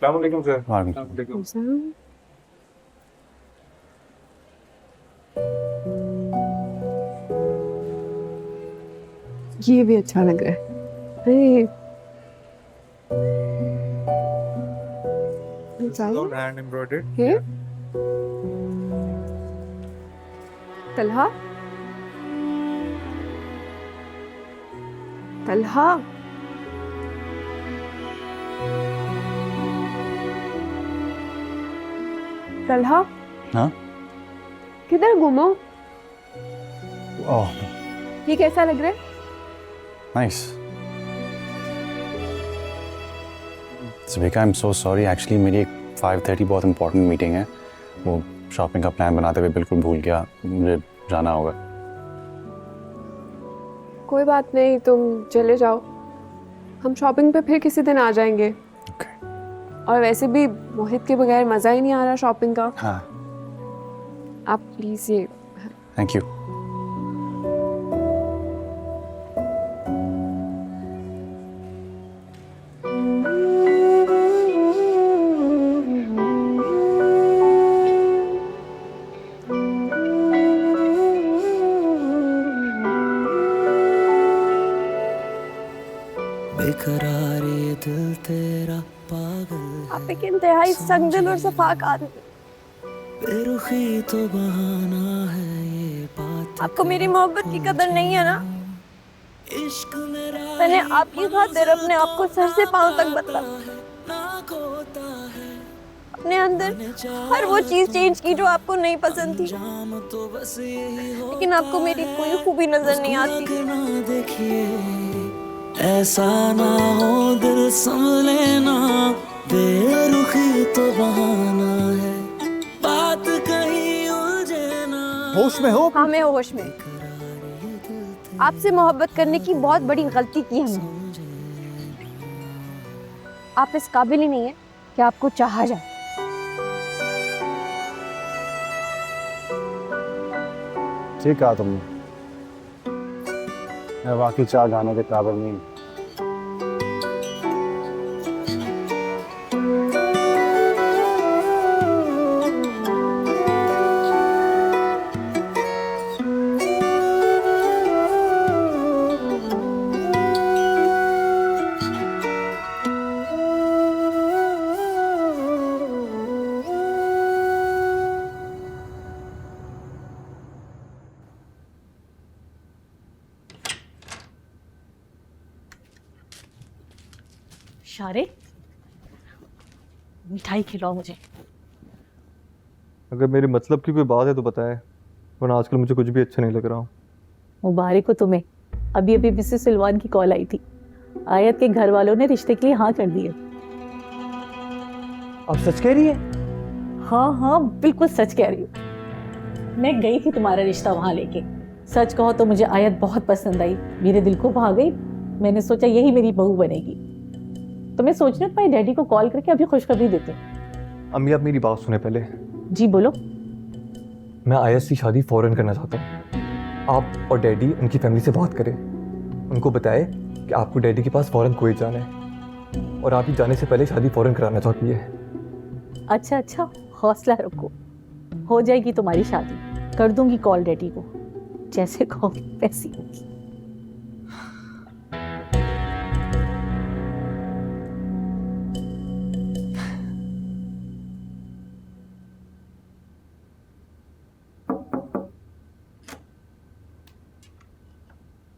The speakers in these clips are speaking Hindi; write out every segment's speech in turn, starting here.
अस्सलाम वालेकुम सर। वालेकुम। ये भी अच्छा लग रहा है। अरे All hand embroidered. ये तलहा तलहा तलहा हाँ? किधर घूमो? ओह, ये कैसा लग रहा है? Nice. Savika, I am so sorry, actually मेरी एक 5:30 बहुत इंपॉर्टेंट मीटिंग है। वो शॉपिंग का प्लान बनाते हुए बिल्कुल भूल गया, मुझे जाना होगा। कोई बात नहीं, तुम चले जाओ, हम शॉपिंग पे फिर किसी दिन आ जाएंगे। ओके। और वैसे भी मोहित के बगैर मज़ा ही नहीं आ रहा शॉपिंग का। हाँ, आप प्लीज़ ये थैंक यू। बेकरार ये दिल तेरा पागल आप एक इंतहाई संगदिल और सफाक आदमी। बेरुखी तो बहाना है ये बात आपको मेरी मोहब्बत की कदर नहीं है ना? इश्क मेरा मैंने आपकी खातिर अपने आप को सर से पांव तक बदला, ना खोता है अपने अंदर हर वो चीज चेंज की जो आपको नहीं पसंद थी, जाम तो बस यही हो लेकिन आपको मेरी कोई खूबी नजर नहीं आती। ना देखिए ऐसा ना हो दिल संभले ना बेरुखी तो बहाना है बात कहीं उलझे ना होश में हो? हाँ, मैं होश में। आपसे मोहब्बत करने की बहुत बड़ी गलती की हमने। आप इस काबिल ही नहीं है कि आपको चाहा जाए। ठीक कहा तुमने, मैं वाकई चाह गाने के काबिल नहीं। शारे, मिठाई खिलाओ मुझे। अगर मेरे मतलब की कोई बात है तो बताएं, वरना आजकल मुझे कुछ भी अच्छा नहीं लग रहा हूँ। मुबारक हो तुम्हें, अभी अभी मिसेस सिलवान की कॉल आई थी। आयत के घर वालों ने रिश्ते के लिए हाँ कर दिए। आप सच कह रही है? हाँ हाँ, बिल्कुल सच कह रही हूँ। मैं गई थी तुम्हारा रिश्ता वहां लेके। सच कहो तो मुझे आयत बहुत पसंद आई, मेरे दिल को भा गई। मैंने सोचा यही मेरी बहू बनेगी। तो मैं सोच रही हूँ तुम्हारे डैडी को कॉल करके अभी खुशखबरी देते हैं। अम्मी, आप मेरी बात सुने पहले। जी बोलो। मैं आयत से शादी फौरन करना चाहता हूँ। आप और डैडी उनकी फैमिली से बात करें, उनको बताएं कि आपको डैडी के पास फौरन कुवैत जाना है और आप ही जाने से पहले शादी फौरन कराना चाहती है। अच्छा अच्छा, हौसला रखो, हो जाएगी तुम्हारी शादी। कर दूंगी कॉल डैडी को, जैसे कहोगे वैसी होगी।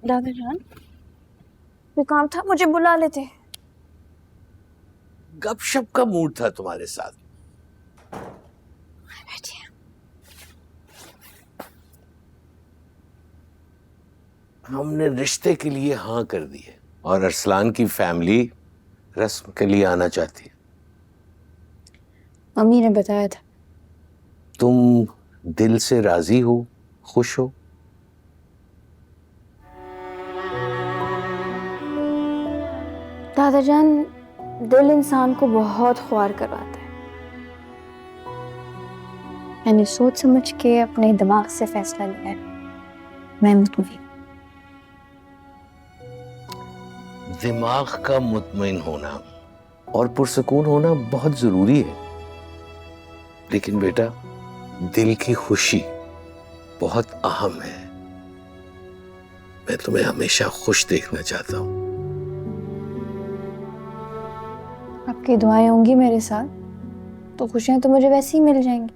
दादा जान, कोई काम था, मुझे बुला लेते। गपशप का मूड था तुम्हारे साथ। बैठिए। हमने रिश्ते के लिए हाँ कर दी है और अरसलान की फैमिली रस्म के लिए आना चाहती है। मम्मी ने बताया था। तुम दिल से राजी हो, खुश हो? दादा जान, दिल इंसान को बहुत ख्वार करवाता है। मैंने सोच समझ के अपने दिमाग से फैसला लिया है। मैं मुतमईन। दिमाग का मुतमईन होना और पुरसकून होना बहुत जरूरी है, लेकिन बेटा दिल की खुशी बहुत अहम है। मैं तुम्हें हमेशा खुश देखना चाहता हूं। आपकी दुआएं होंगी मेरे साथ तो खुशियां तो मुझे वैसे ही मिल जाएंगी।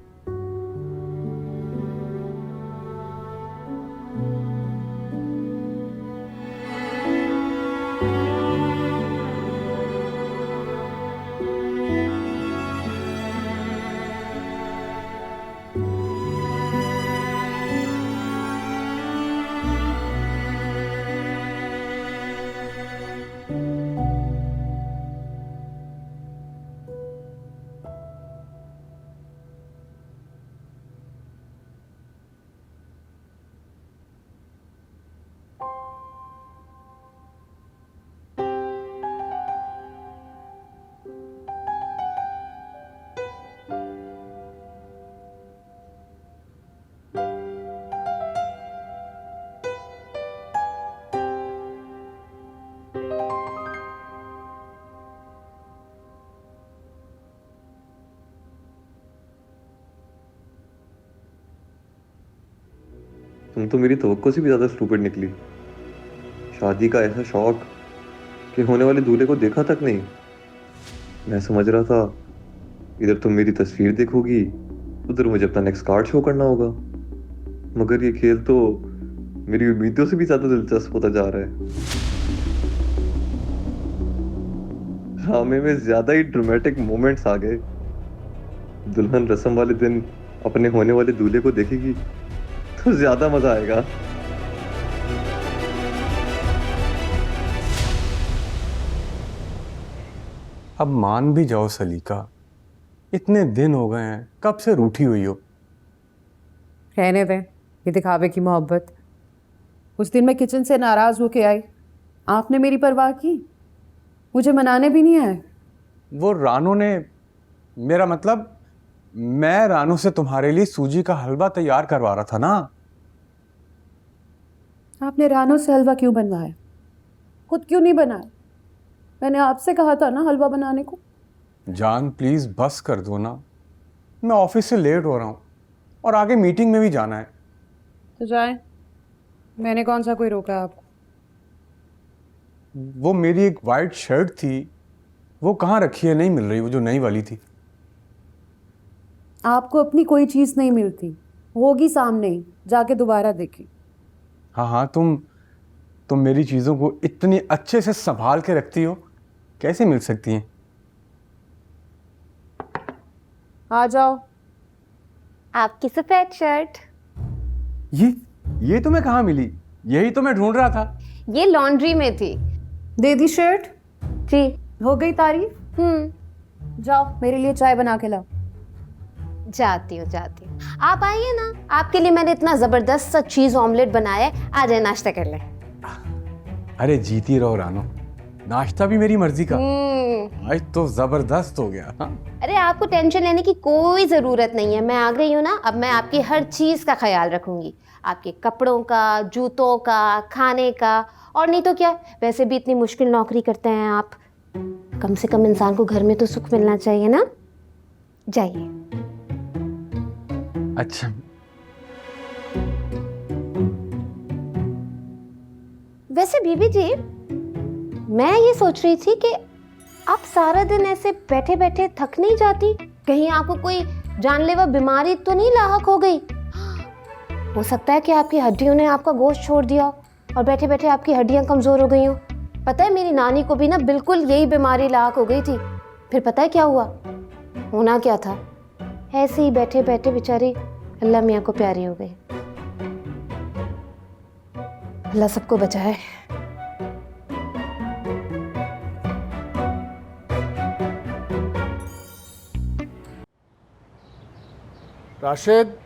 तुम तो मेरी तवक्को से भी ज्यादा स्टूपिड निकली। शादी का ऐसा शौक कि होने वाले दूल्हे को देखा तक नहीं। मैं समझ रहा था इधर तुम मेरी तस्वीर देखोगी, उधर मुझे अपना नेक्स्ट कार्ड शो करना होगा, मगर ये खेल तो मेरी उम्मीदों से भी ज्यादा दिलचस्प होता जा रहा है। ड्रामे में ज्यादा ही ड्रामेटिक मोमेंट्स आ गए। दुल्हन रस्म वाले दिन अपने होने वाले दूल्हे को देखेगी तो ज्यादा मजा आएगा। अब मान भी जाओ सलीका, इतने दिन हो गए हैं, कब से रूठी हुई हो। रहने दें ये दिखावे की मोहब्बत। उस दिन मैं किचन से नाराज़ होके आई, आपने मेरी परवाह की, मुझे मनाने भी नहीं आए। वो रानू ने, मेरा मतलब मैं रानू से तुम्हारे लिए सूजी का हलवा तैयार करवा रहा था ना। आपने रानू से हलवा क्यों बनवाया? खुद क्यों नहीं बनाया? मैंने आपसे कहा था ना हलवा बनाने को। जान प्लीज बस कर दो ना, मैं ऑफिस से लेट हो रहा हूँ और आगे मीटिंग में भी जाना है। तो जाएं, मैंने कौन सा कोई रोका आपको? वो मेरी एक वाइट शर्ट थी, वो कहाँ रखी है, नहीं मिल रही, वो जो नई वाली थी। आपको अपनी कोई चीज़ नहीं मिलती, होगी सामने ही, जाके दोबारा देखी। हाँ हाँ, तुम मेरी चीज़ों को इतनी अच्छे से संभाल के रखती हो, कैसे मिल सकती हैं? आ जाओ। आपकी सफेद शर्ट ये तुम्हें कहाँ मिली? यही तो मैं ढूंढ रहा था। ये लॉन्ड्री में थी। दे दी शर्ट? जी। हो गई तारीफ? जाओ मेरे लिए चाय बना के लाओ। जाती हूँ। आप आइए ना, आपके लिए मैंने इतना जबरदस्त सा चीज ऑमलेट बनाया है, आ जाए नाश्ता कर लें। अरे जीती रहो रानो, नाश्ता भी मेरी मर्जी का। आज तो जबरदस्त हो गया। हाँ? अरे आपको टेंशन लेने की कोई ज़रूरत नहीं है, मैं आ गई हूँ ना, अब मैं आपकी हर चीज़ का ख्याल रखूँगी, आपके कपड़ों का, जूतों का, खाने का, और नहीं तो क्या, वैसे भी इतनी मुश्किल नौकरी करते हैं आप, कम से कम इंसान को घर में तो सुख मिलना चाहिए ना। जाइए। अच्छा, वैसे बीबी जी, मैं ये सोच रही थी कि आप सारा दिन ऐसे बैठे बैठे थक नहीं जाती? कहीं आपको कोई जानलेवा बीमारी तो नहीं लाहक हो गई? हो सकता है कि आपकी हड्डियों ने आपका गोश्त छोड़ दिया और बैठे बैठे आपकी हड्डियां कमज़ोर हो गई हों। पता है मेरी नानी को भी ना बिल्कुल यही बीमारी लाहक हो गई थी। फिर पता है क्या हुआ? होना क्या था, ऐसे ही बैठे बैठे बेचारी अल्लाह मियाँ को प्यारी हो गई। अल्लाह सबको बचाए। राशिद,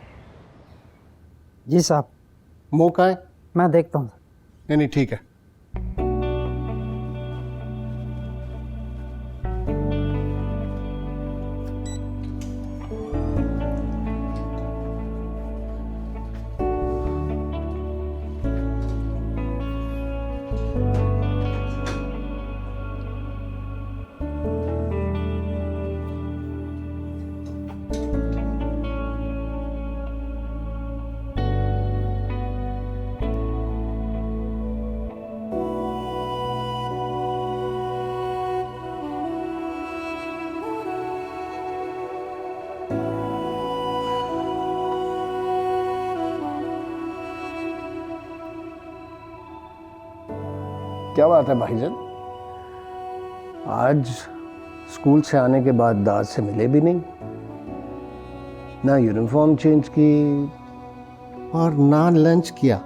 जी साहब। मुंह का है? मैं देखता हूँ। नहीं ठीक है। क्या बात है भाईजान, आज स्कूल से आने के बाद दाद से मिले भी नहीं, ना यूनिफॉर्म चेंज की और ना लंच किया।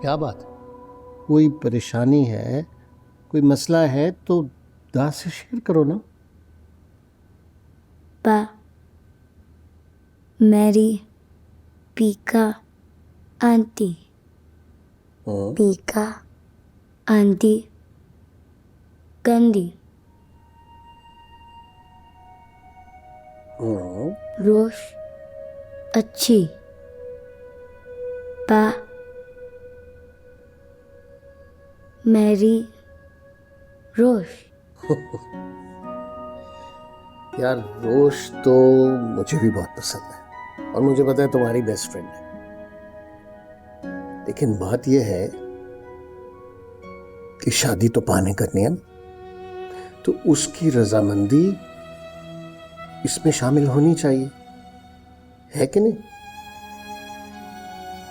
क्या बात है? कोई परेशानी है, कोई मसला है तो दाद से शेयर करो ना। पा मैरी पीका आंटी, पीका आंटी गंदी, रोश अच्छी, पा मैरी रोश। यार रोश तो मुझे भी बहुत पसंद है और मुझे पता है तुम्हारी बेस्ट फ्रेंड है, लेकिन बात यह है कि शादी तो पाने करनी है ना, तो उसकी रजामंदी इसमें शामिल होनी चाहिए, है कि नहीं?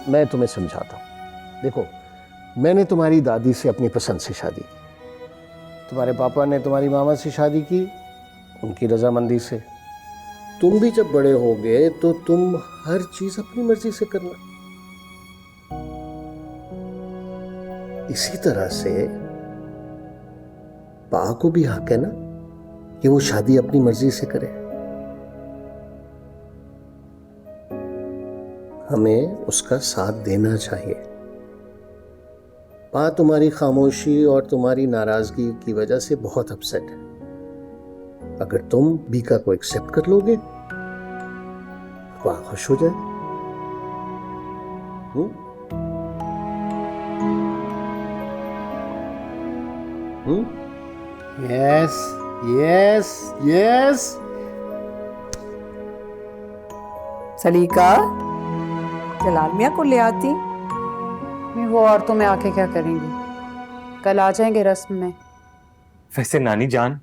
मैं तुम्हें समझाता हूं। देखो, मैंने तुम्हारी दादी से अपनी पसंद से शादी की, तुम्हारे पापा ने तुम्हारी मामा से शादी की उनकी रजामंदी से। तुम भी जब बड़े होगे तो तुम हर चीज अपनी मर्जी से करना। इसी तरह से पा को भी हक है ना कि वो शादी अपनी मर्जी से करे। हमें उसका साथ देना चाहिए। पा तुम्हारी खामोशी और तुम्हारी नाराजगी की वजह से बहुत अपसेट है। अगर तुम बीका को एक्सेप्ट कर लोगे, पा खुश हो जाए। Yes yes yes. सलीका, जलाल मियाँ को ले आती। वो औरतों में आके क्या करेंगी, कल आ जाएंगे रस्म में। वैसे नानी जान,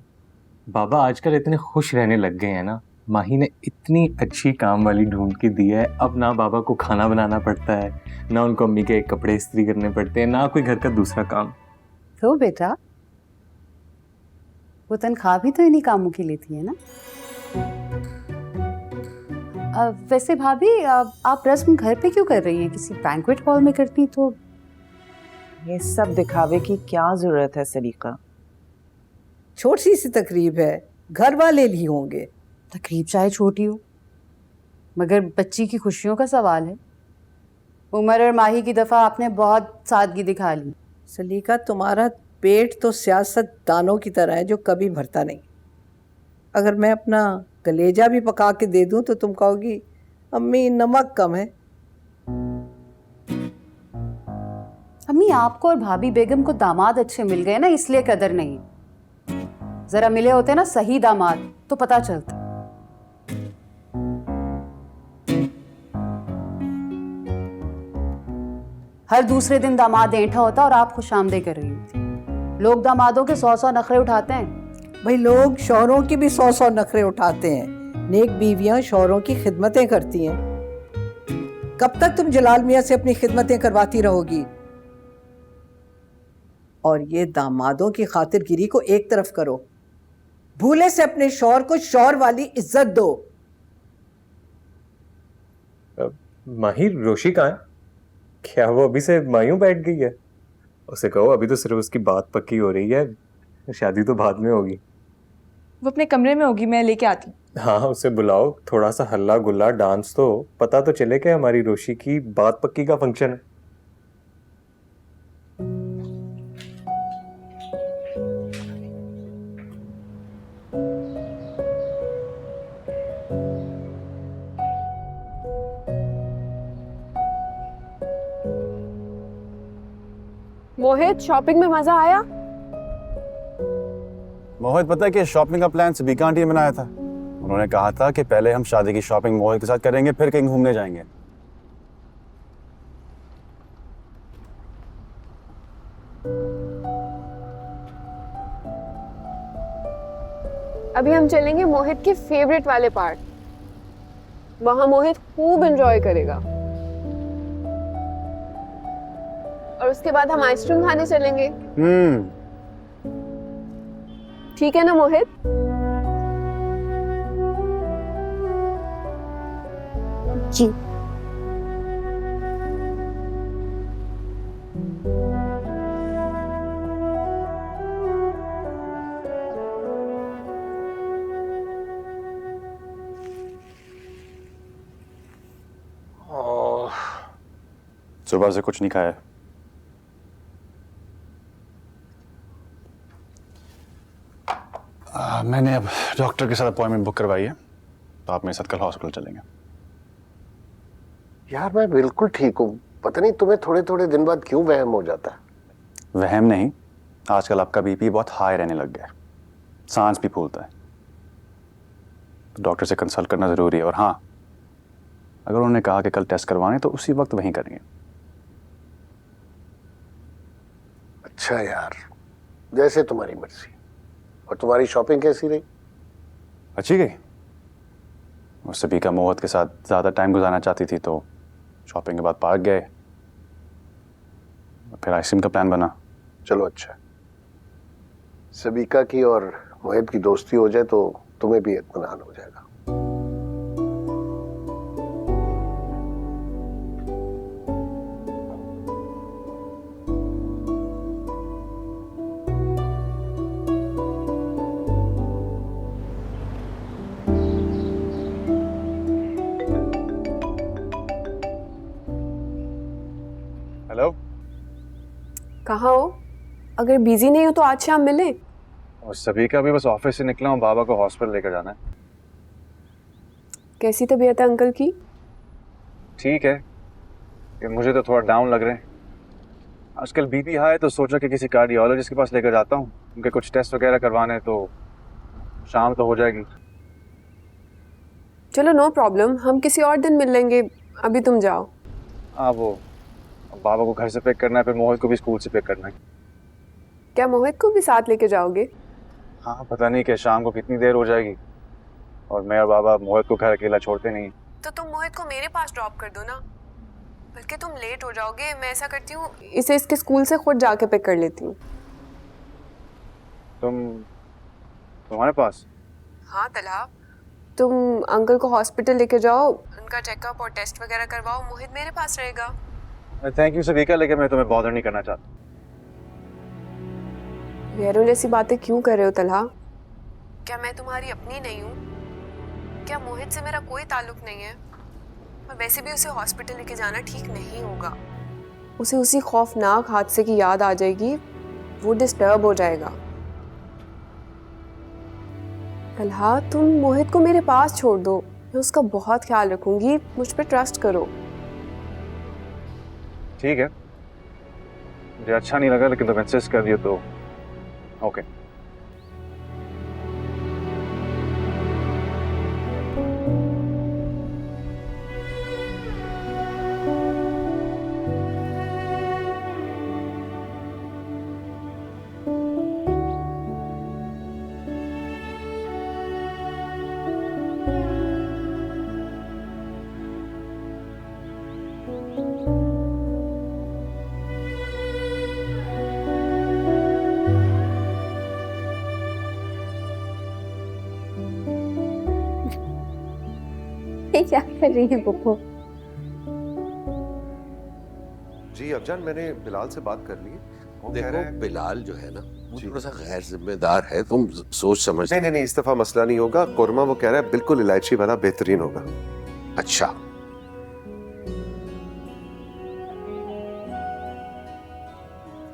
बाबा आजकल इतने खुश रहने लग गए हैं ना, माही ने इतनी अच्छी काम वाली ढूंढ के दी है। अब ना बाबा को खाना बनाना पड़ता है, ना उनको अम्मी के कपड़े इस्त्री करने पड़ते हैं, ना कोई घर का दूसरा काम। तो बेटा, वो तनख्वाह भी तो इन्हीं कामों की लेती है ना। वैसे भाभी, आप रस्म घर पे क्यों कर रही हैं? किसी बैंक्वेट हॉल में करती तो। ये सब दिखावे की क्या जरूरत है सलीका? छोटी सी तकरीब है, घर वाले ही होंगे। तकरीब चाहे छोटी हो, मगर बच्ची की खुशियों का सवाल है। उमर और माही की दफा आपने बहुत सादगी दिखा ली। सलीका, तुम्हारा पेट तो सियासतदानों की तरह है जो कभी भरता नहीं। अगर मैं अपना कलेजा भी पका के दे दूं तो तुम कहोगी अम्मी नमक कम है। अम्मी, आपको और भाभी बेगम को दामाद अच्छे मिल गए ना, इसलिए कदर नहीं। जरा मिले होते ना सही दामाद तो पता चलता। हर दूसरे दिन दामाद ऐंठा होता और आप खुशामदे कर रही होती। लोग दामादों के 100 नखरे उठाते हैं। भाई, लोग शौहरों की भी 100 नखरे उठाते हैं। नेक बीवियां शौहरों की खिदमतें करती हैं। कब तक तुम जलाल मियाँ से अपनी खिदमतें करवाती रहोगी? और ये दामादों की खातिरगिरी को एक तरफ करो, भूले से अपने शौहर को शौहर वाली इज्जत दो। माही, रोशी कहाँ है? क्या वो अभी से मायूं बैठ गई है? उसे कहो अभी तो सिर्फ उसकी बात पक्की हो रही है, शादी तो बाद में होगी। वो अपने कमरे में होगी, मैं लेके आती हूँ। हाँ, उसे बुलाओ, थोड़ा सा हल्ला गुल्ला डांस तो पता तो चले कि हमारी रोशी की बात पक्की का फंक्शन है। मोहित, शॉपिंग में मजा आया? मोहित, पता है कि शॉपिंग का प्लान सबिका आंटी ने बनाया था। उन्होंने कहा था कि पहले हम शादी की शॉपिंग मोहित के साथ करेंगे, फिर कहीं घूमने जाएंगे। अभी हम चलेंगे मोहित के फेवरेट वाले पार्ट। वहां मोहित खूब एंजॉय करेगा। और उसके बाद हम आइसक्रीम खाने चलेंगे। ठीक है ना मोहित? जी। सुबह से कुछ नहीं खाया। मैंने अब डॉक्टर के साथ अपॉइंटमेंट बुक करवाई है, तो आप मेरे साथ कल हॉस्पिटल चलेंगे। यार मैं बिल्कुल ठीक हूँ, पता नहीं तुम्हें थोड़े थोड़े दिन बाद क्यों वहम हो जाता है। वहम नहीं, आजकल आपका बीपी बहुत हाई रहने लग गया है, सांस भी फूलता है, तो डॉक्टर से कंसल्ट करना जरूरी है। और हाँ, अगर उन्होंने कहा कि कल टेस्ट करवाने तो उसी वक्त वहीं करेंगे। अच्छा यार, जैसे तुम्हारी मर्जी। और तुम्हारी शॉपिंग कैसी रही? अच्छी गई। और सभी मोहत के साथ ज़्यादा टाइम गुजारना चाहती थी, तो शॉपिंग के बाद पार्क गए, फिर आइसक्रीम का प्लान बना। चलो अच्छा है। सबीका की और मोहित की दोस्ती हो जाए तो तुम्हें भी इत्मीनान हो जाएगा। हेलो, कहाँ हो? अगर बिजी नहीं हो तो आज शाम मिले। और सभी का भी बस ऑफिस से निकला हूँ, बाबा को हॉस्पिटल लेकर जाना है। कैसी तबीयत है अंकल की? ठीक है, लेकिन मुझे तो थोड़ा डाउन लग रहे हैं आजकल। बीपी हाई है, तो सोचा कि किसी कार्डियोलॉजिस्ट के पास लेकर जाता हूँ, उनके कुछ टेस्ट वगैरह करवाने, तो शाम तो हो जाएगी। चलो नो प्रॉब्लम, हम किसी और दिन मिल लेंगे, अभी तुम जाओ। हाँ, वो बाबा को घर से पिक करना है, फिर मोहित को भी स्कूल से पिक करना है। क्या मोहित को भी साथ लेके जाओगे? हाँ, पता नहीं कि शाम को कितनी देर हो जाएगी, और मैं और बाबा मोहित को घर अकेला छोड़ते नहीं। तो तुम मोहित को मेरे पास ड्रॉप कर दो ना, बल्कि तुम लेट हो जाओगे। मैं ऐसा करती हूँ, इसे इसके स्कूल से खुद जाके पिक कर लेती हूँ। तुम्हारे पास? हाँ तलहा, तुम अंकल को हॉस्पिटल लेके जाओ, उनका चेकअप और टेस्ट वगैरह करवाओ, मोहित मेरे पास रहेगा। थैंक यू सभी का, लेकिन मैं तुम्हें बॉदर नहीं करना चाहता। गैरों जैसी बातें क्यों कर रहे हो तलहा? क्या मैं तुम्हारी अपनी नहीं हूँ? क्या मोहित से मेरा कोई ताल्लुक नहीं है? मैं वैसे भी उसे हॉस्पिटल लेके जाना ठीक नहीं होगा। उसे उसी खौफनाक हादसे की याद आ जाएगी, वो डिस्टर्ब हो जाएगा। तलहा, तुम मोहित को मेरे पास छोड़ दो, मैं उसका बहुत ख्याल रखूंगी, मुझ पर ट्रस्ट करो। ठीक है, मुझे अच्छा नहीं लगा, लेकिन तुम इंसिस्ट कर दियो तो ओके। क्या कर रही है पप्पू? जी अफजान, मैंने बिलाल से बात कर ली है। वो कह रहा देखो है बिलाल जो है ना, वो थोड़ा सा गैर जिम्मेदार है, तुम सोच समझ। नहीं, इस दफा मसला नहीं होगा। कोरमा वो कह रहा है बिल्कुल इलायची वाला बेहतरीन होगा। अच्छा,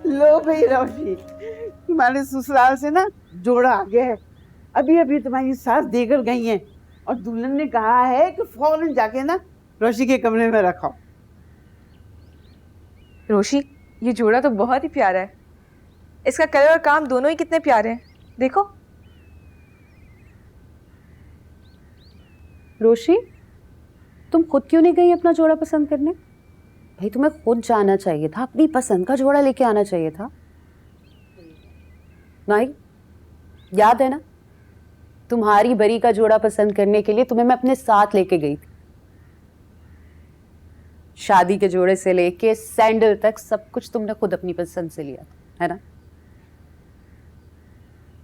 लो भाई रोशी, तुम्हारे ससुराल से ना जोड़ा आ गया है। अभी अभी तुम्हारी सास देकर गई हैं, और दुल्हन ने कहा है कि फौरन जाके ना रोशी के कमरे में रखो। रोशी, ये जोड़ा तो बहुत ही प्यारा है। इसका कलर और काम दोनों ही कितने प्यारे हैं, देखो। रोशी, तुम खुद क्यों नहीं गई अपना जोड़ा पसंद करने? भाई तुम्हें खुद जाना चाहिए था, अपनी पसंद का जोड़ा लेके आना चाहिए था। नहीं, याद है ना, तुम्हारी बरी का जोड़ा पसंद करने के लिए तुम्हें मैं अपने साथ लेके गई थी। शादी के जोड़े से लेके सैंडल तक सब कुछ तुमने खुद अपनी पसंद से लिया, है ना?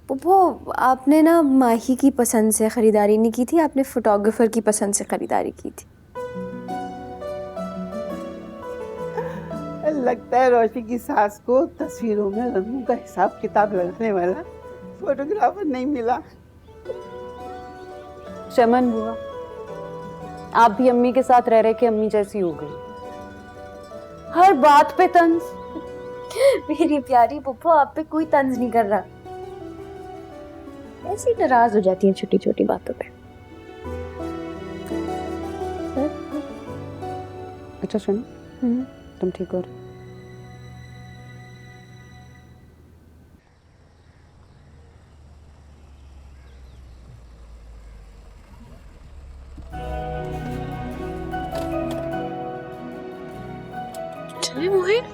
वो आपने ना माही की पसंद से ख़रीदारी नहीं की थी, आपने फोटोग्राफर की पसंद से ख़रीदारी की थी। लगता है रोशनी की सास को तस्वीरों में रंगों का हिसाब किताब लगाने वाला फोटोग्राफर नहीं मिला। चमन बुआ, आप भी अम्मी के साथ रह रहे के अम्मी जैसी हो गई, हर बात पे तंज। मेरी प्यारी पुप्पो, आप पे कोई तंज नहीं कर रहा, ऐसी नाराज हो जाती है छोटी छोटी बातों पे। अच्छा सुनो, तुम ठीक हो? चले मोहित,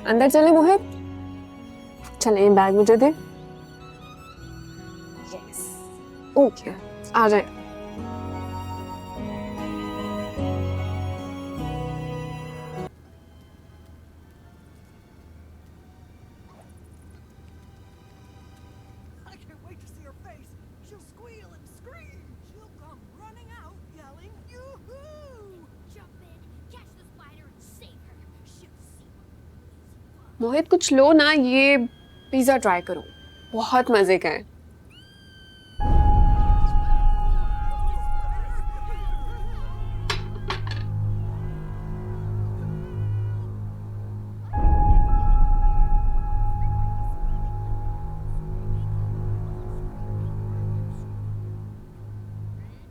अंदर चले मोहित, चले ये बैग मुझे दे। यस, ओके, आ जाए। मोहित कुछ लो ना, ये पिज़्ज़ा ट्राई करो, बहुत मज़े का है।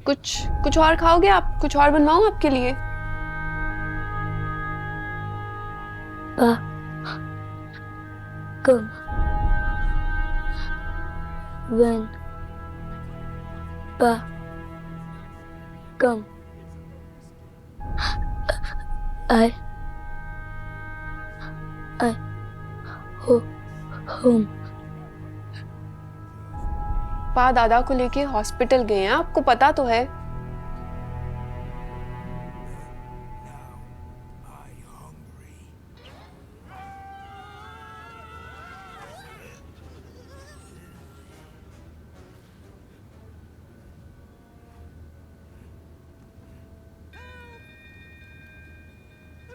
कुछ और खाओगे आप? कुछ और बनवाऊं आपके लिए? Come. When. Pa. Come. I. Home. पा दादा को लेके हॉस्पिटल गए हैं, आपको पता तो है।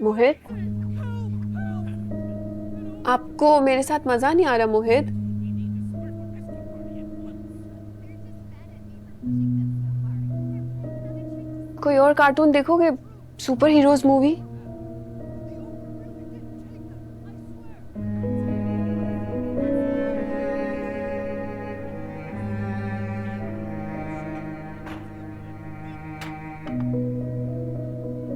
मोहित, आपको मेरे साथ मजा नहीं आ रहा मोहित? कोई और कार्टून देखोगे? Super heroes movie?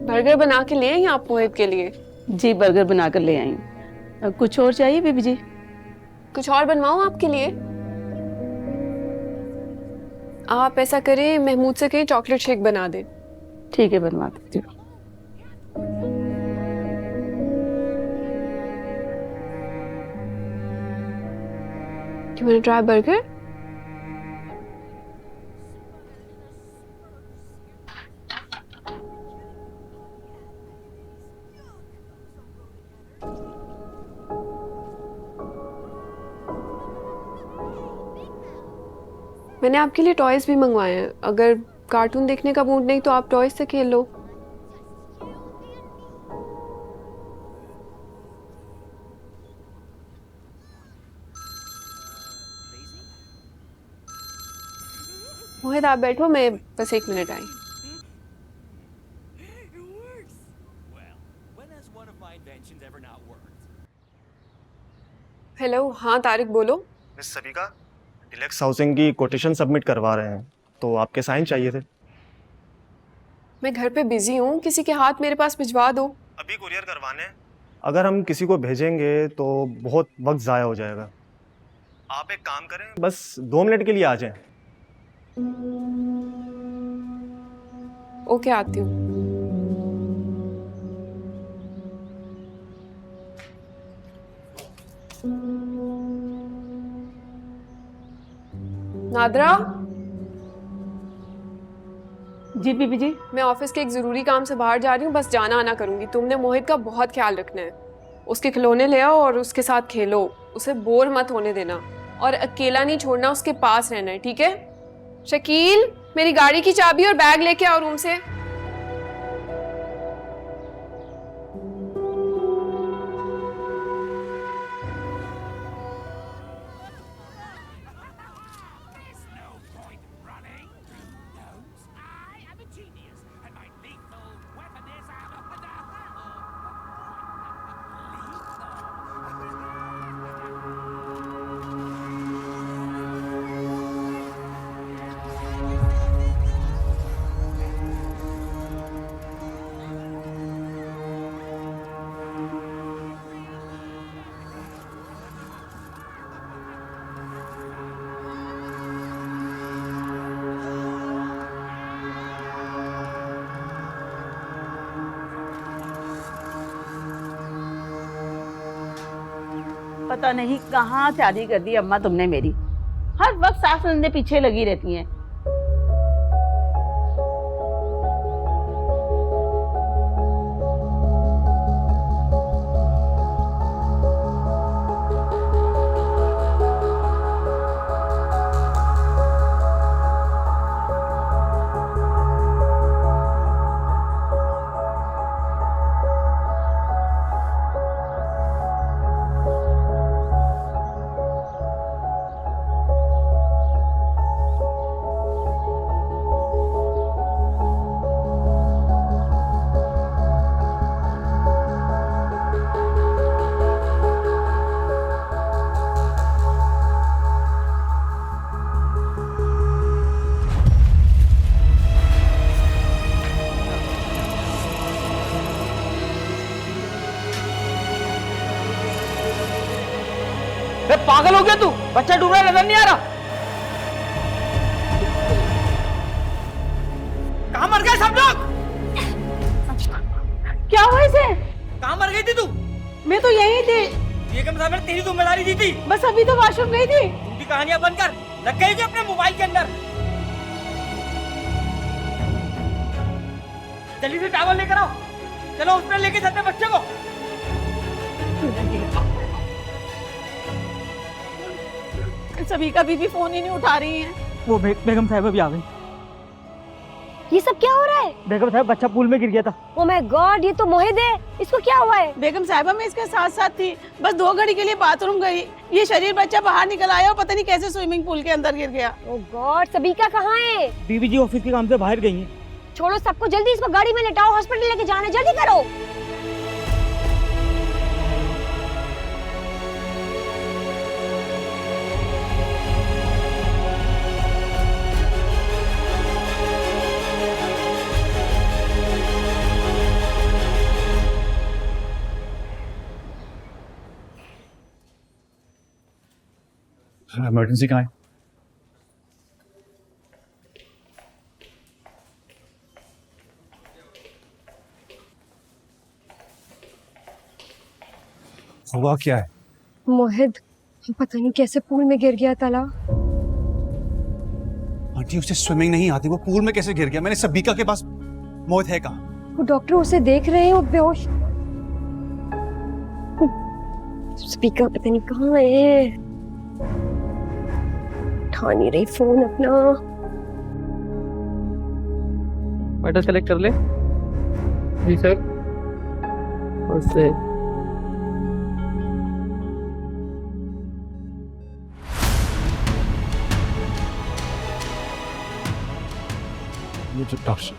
बर्गर बना के ले आई आप मोहित के लिए? जी बर्गर बनाकर ले आई हूँ। कुछ और चाहिए बीबी जी? कुछ और बनवाऊं आपके लिए? आप ऐसा करें, महमूद से कहें चॉकलेट शेक बना दे। ठीक है, बनवा देती हूँ। You wanna try a burger? मैंने आपके लिए टॉयज भी मंगवाए हैं, अगर कार्टून देखने का मूड नहीं तो आप टॉयज से खेल लो। मोहित आप बैठो, मैं बस 1 मिनट आई। हेलो, हाँ तारिक बोलो। मिस सबिका, डिलक्स हाउसिंग की कोटेशन सबमिट करवा रहे हैं, तो आपके साइन चाहिए थे। मैं घर पे बिजी हूँ, किसी के हाथ मेरे पास भिजवा दो। अभी कुरियर करवाने हैं। अगर हम किसी को भेजेंगे तो बहुत वक्त ज़ाया हो जाएगा। आप एक काम करें, बस 2 मिनट के लिए आ जाएं। ओके, आती हूँ। नादरा, जी बीबी जी। मैं ऑफिस के एक ज़रूरी काम से बाहर जा रही हूँ, बस जाना आना करूँगी। तुमने मोहित का बहुत ख्याल रखना है। उसके खिलौने ले आओ और उसके साथ खेलो, उसे बोर मत होने देना और अकेला नहीं छोड़ना, उसके पास रहना है, ठीक है? शकील, मेरी गाड़ी की चाबी और बैग लेके आओ रूम से। पता नहीं कहाँ शादी कर दी अम्मा तुमने मेरी। हर वक्त सास नंदे पीछे लगी रहती हैं। पागल हो गया तू? बच्चा डूब रहा नजर नहीं आ रहा? कहाँ मर गए सब लोग? क्या हुआ इसे? कहाँ मर गई थी तू? मैं तो यही थी। बेगम साहब ने तेरी जिम्मेदारी दी थी। बस अभी तो वॉशरूम गई थी। तू भी कहानियां बंद कर, लग गई थी अपने मोबाइल के अंदर। जल्दी से टावल लेकर आओ, चलो उसमें लेके चलते बच्चे को। सभी का बीबी फोन ही नहीं उठा रही हैं। वो बेगम साहब भी आ गई। ये सब क्या हो रहा है? बेगम साहब बच्चा पूल में गिर गया था। ओ माय गॉड, ये तो मोहित है। इसको क्या हुआ है? बेगम साहिबा मैं इसके साथ साथ थी, बस 2 घड़ी के लिए बाथरूम गई, ये शरीर बच्चा बाहर निकल आया और पता नहीं कैसे स्विमिंग पूल के अंदर गिर गया। ओ गॉड, सबीका कहाँ है? बीबी जी ऑफिस के काम से बाहर गई हैं। छोड़ो सबको, जल्दी इसको गाड़ी में लेटाओ, हॉस्पिटल लेके जाना, जल्दी करो। इमरजेंसी कहाँ है? हुआ क्या है? मोहित पता नहीं कैसे पूल में गिर गया तला। आंटी उसे स्विमिंग नहीं आती, वो पूल में कैसे गिर गया? मैंने सबीका के पास, मोहित है कहाँ? वो डॉक्टर उसे देख रहे हैं, वो बेहोश। सबीका पता नहीं कहाँ है, उठा नहीं रही फोन अपना। वाइटल सेलेक्ट कर ले। जी सर। उससे डॉक्टर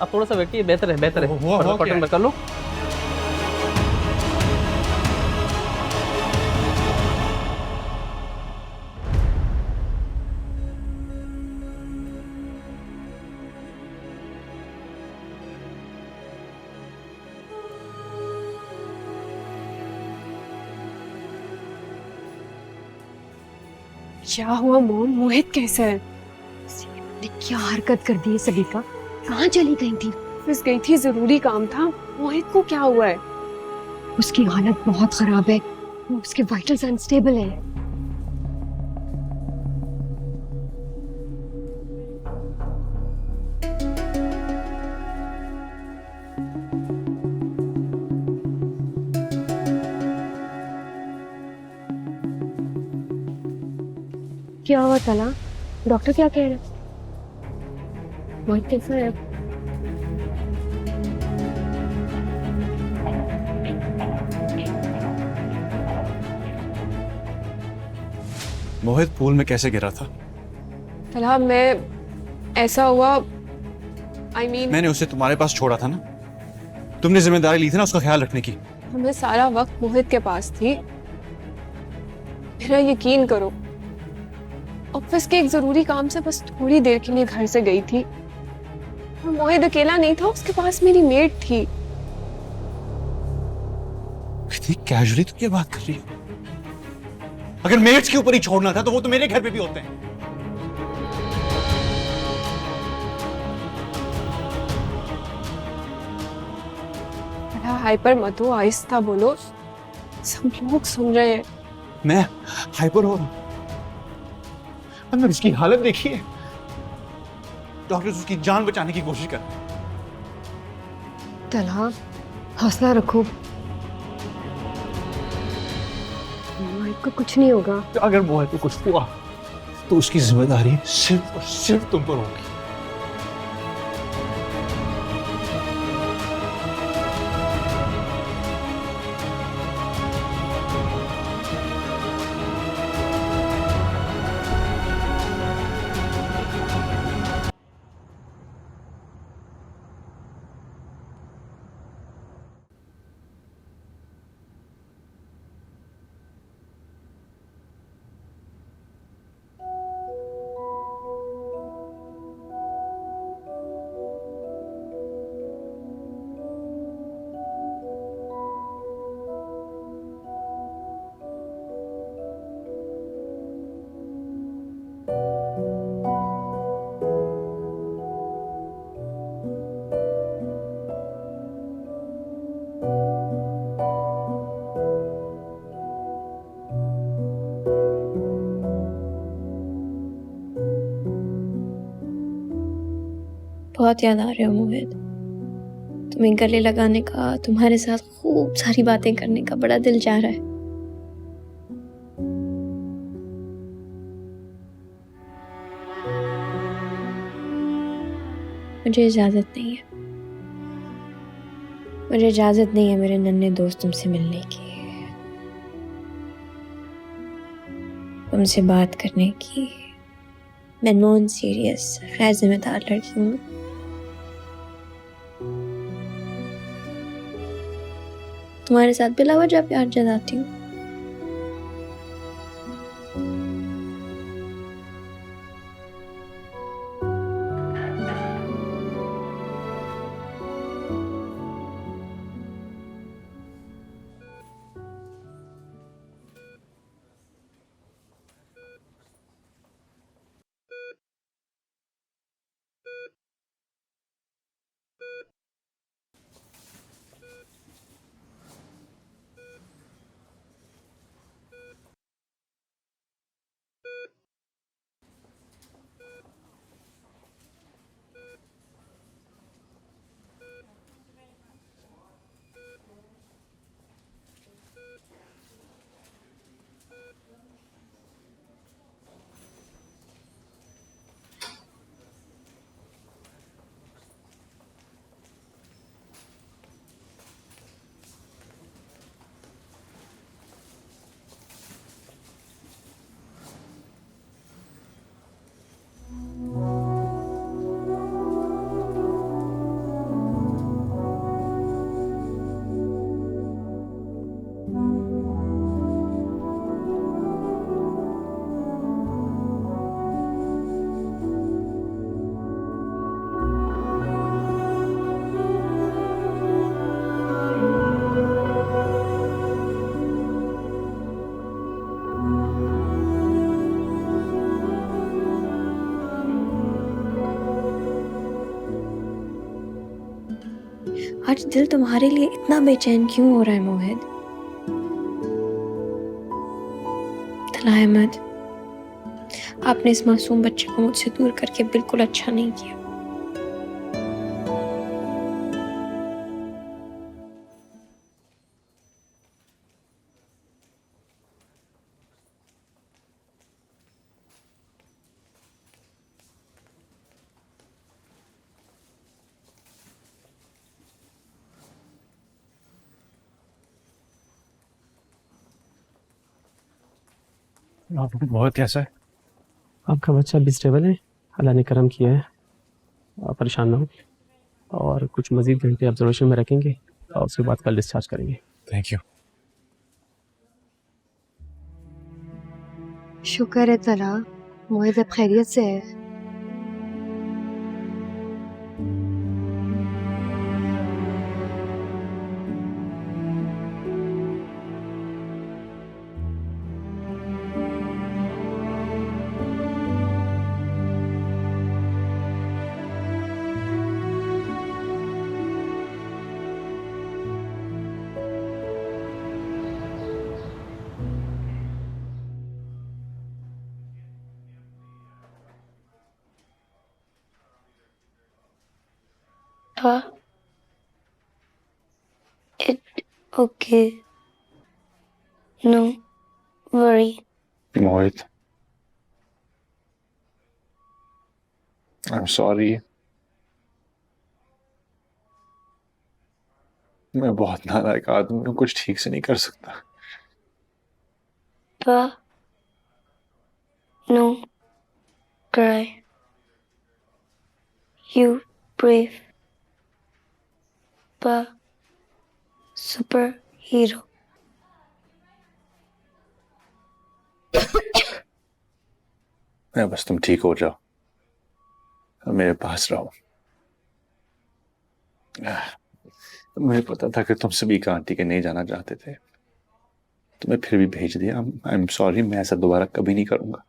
आप थोड़ा सा बैठिए, बेहतर है, बेहतर है। कॉटन में कर लो। क्या हुआ मोम? मोहित कैसे है? क्या हरकत कर दी है सबीका? कहाँ चली गई थी? ऑफिस गई थी, जरूरी काम था। मोहित को क्या हुआ है? उसकी हालत बहुत खराब है, उसके वाइटल्स अनस्टेबल हैं। क्या हुआ तला? डॉक्टर क्या कह रहे हैं? मोहित कैसा है? मोहित पूल में कैसे गिरा था? तला मैं ऐसा हुआ मैंने उसे तुम्हारे पास छोड़ा था ना, तुमने जिम्मेदारी ली थी ना उसका ख्याल रखने की। मैं सारा वक्त मोहित के पास थी। मेरा यकीन करो, ऑफिस के एक जरूरी काम से बस थोड़ी देर के लिए घर से गई थी। और मोहित अकेला नहीं था, उसके पास मेरी मेड थी। इतनी कैजुअली तुम ये बात कर रही हो? अगर मेड्स के ऊपर ही छोड़ना था तो वो तो मेरे घर पे भी होते हैं। बड़ा हाइपर मत हो, आहिस्ता बोलो, सब लोग सुन रहे हैं। मैं हाइपर हो रहा हूं? अंदर इसकी हालत देखिए, डॉक्टर उसकी जान बचाने की कोशिश कर रहे हैं। तला हौसला रखो, मोहित को कुछ नहीं होगा। तो अगर मोहित को कुछ हुआ तो उसकी जिम्मेदारी सिर्फ और सिर्फ तुम पर होगी। बहुत याद आ रहे हो मोहित। तुम्हें गले लगाने का, तुम्हारे साथ खूब सारी बातें करने का बड़ा दिल चाह रहा है। मुझे इजाजत नहीं है, मुझे इजाजत नहीं है मेरे नन्हे दोस्त तुमसे मिलने की, तुमसे बात करने की। मैं नॉन सीरियस गैर जिम्मेदार लड़की हूँ। तुम्हारे साथ बिला वजह प्यार जताती हूँ। आज दिल तुम्हारे लिए इतना बेचैन क्यों हो रहा है मोहित? तला अहमद, आपने इस मासूम बच्चे को मुझसे दूर करके बिल्कुल अच्छा नहीं किया। आपको बहुत कैसा है? आपका बच्चा अभी स्टेबल है, अल्लाह ने करम किया है। आप परेशान ना हो, और कुछ मजीद घंटे ऑब्जर्वेशन में रखेंगे और उसके बाद कल डिस्चार्ज करेंगे। Thank you. शुक्र है तला, मोहित अब खैरियत से है। It's okay. No worry. Mohit, I am sorry. मैं बहुत नालायक आदमी हूँ, कुछ ठीक से नहीं कर सकता। Pa, no cry. You brave. Pa, superhero. मैं बस तुम ठीक हो जाओ, मेरे पास रहो। मुझे पता था कि तुम सभी का आंटी के नहीं जाना चाहते थे, तुम्हें फिर भी भेज दिया। आई एम सॉरी, मैं ऐसा दोबारा कभी नहीं करूंगा।